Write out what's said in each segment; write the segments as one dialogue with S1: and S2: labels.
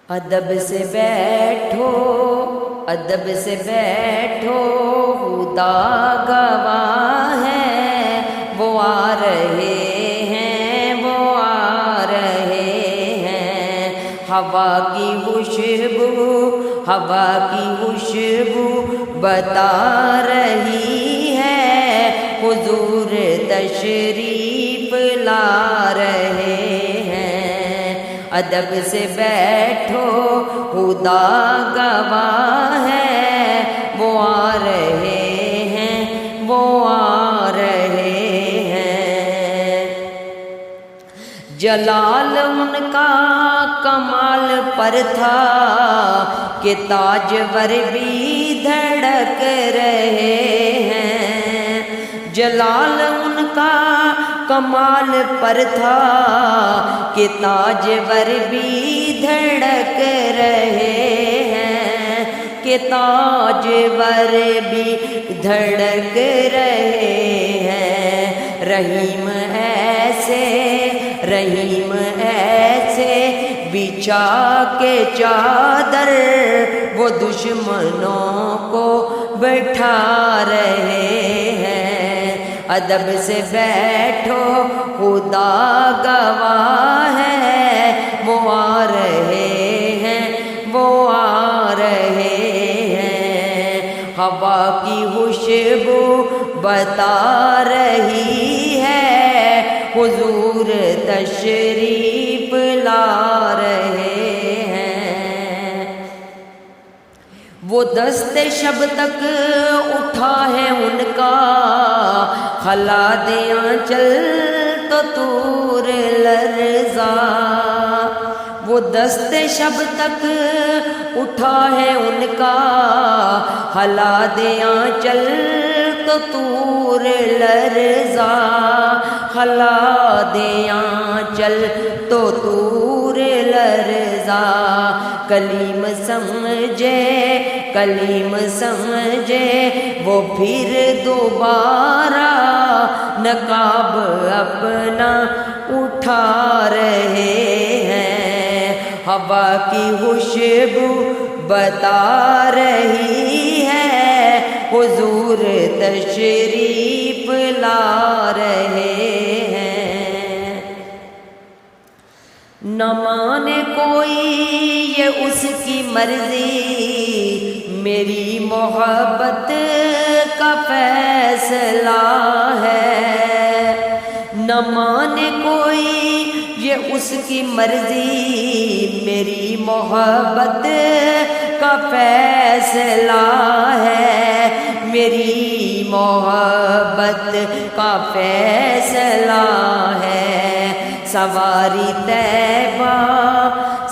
S1: ادب سے بیٹھو، ادب سے بیٹھو، خدا گواہ ہے، وہ آ رہے ہیں، وہ آ رہے ہیں۔ ہوا کی خوشبو، ہوا کی خوشبو بتا رہی ہے، حضور تشریف لا رہے ہیں۔ ادب سے بیٹھو، خدا گواہ ہے، وہ آ رہے ہیں، وہ آ رہے ہیں۔ جلال ان کا کمال پر تھا کہ تاجور بھی دھڑک رہے ہیں۔ جلال ان کا کمال پر تھا کہ تاجور بھی دھڑک رہے ہیں، کہ تاجور بھی دھڑک رہے ہیں۔ رحیم ایسے، رحیم ایسے بچھا کے چادر وہ دشمنوں کو بٹھا رہے ہیں۔ ادب سے بیٹھو، خدا گواہ ہے، وہ آ رہے ہیں، وہ آ رہے ہیں۔ ہوا کی خوشبو بتا رہی ہے، حضور تشریف لا رہے ہیں۔ وہ دست شب تک اٹھا ہے ان کا، خلا دیاں چل تو طور لرزا۔ وہ دست شب تک اٹھا ہے ان کا، خلا دیاں چل تو طور لرزا۔ خلا دیاں چل تو طور لرزا۔ کلیم سمجھے، کلیم سمجھے وہ پھر دوبارہ نقاب اپنا اٹھا رہے ہیں۔ ہوا کی خوشبو بتا رہی ہے، حضور تشریف لا رہے ہیں۔ نہ مانے کوئی یہ اس کی مرضی، میری محبت کا فیصلہ ہے۔ نہ مانے کوئی یہ اس کی مرضی، میری محبت کا فیصلہ ہے، میری محبت کا فیصلہ ہے۔ سواری طیبہ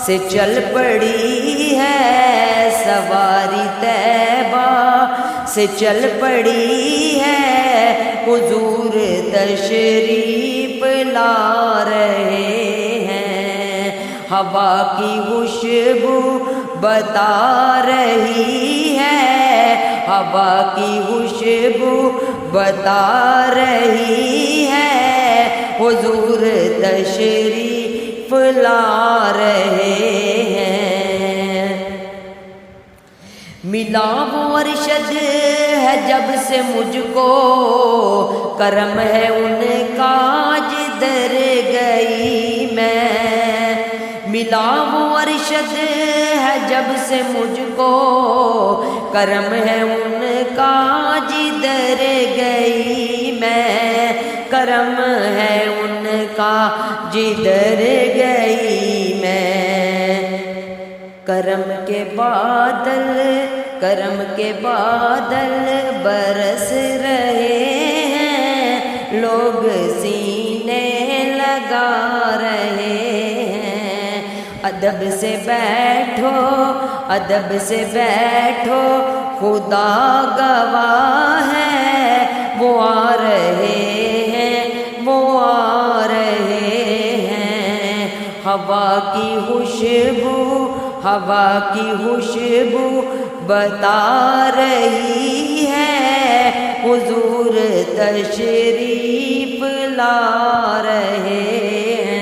S1: سے چل پڑی ہے، سواری طیبہ سے چل پڑی ہے، حضور تشریف لا رہے ہیں۔ ہوا کی خوشبو بتا رہی ہے، ہوا کی خوشبو بتا رہی ہے، حضور تشریف لا رہے ہیں۔ ملا وہ ارشد ہے جب سے مجھ کو، کرم ہے ان کا جدھر گئی میں۔ ملا وہ ارشد ہے جب سے مجھ کو، کرم ہے ان کا جدھر گئی میں۔ کرم ہے ان کا جدھر گئی میں۔ کرم کے بادل، کرم کے بادل برس رہے ہیں، لوگ سینے لگا رہے ہیں۔ ادب سے بیٹھو، ادب سے بیٹھو، خدا گواہ ہے، وہ آ رہے ہیں، وہ آ رہے ہیں۔ ہوا کی خوشبو، ہوا کی خوشبو بتا رہی ہے، حضور تشریف لا رہے ہیں۔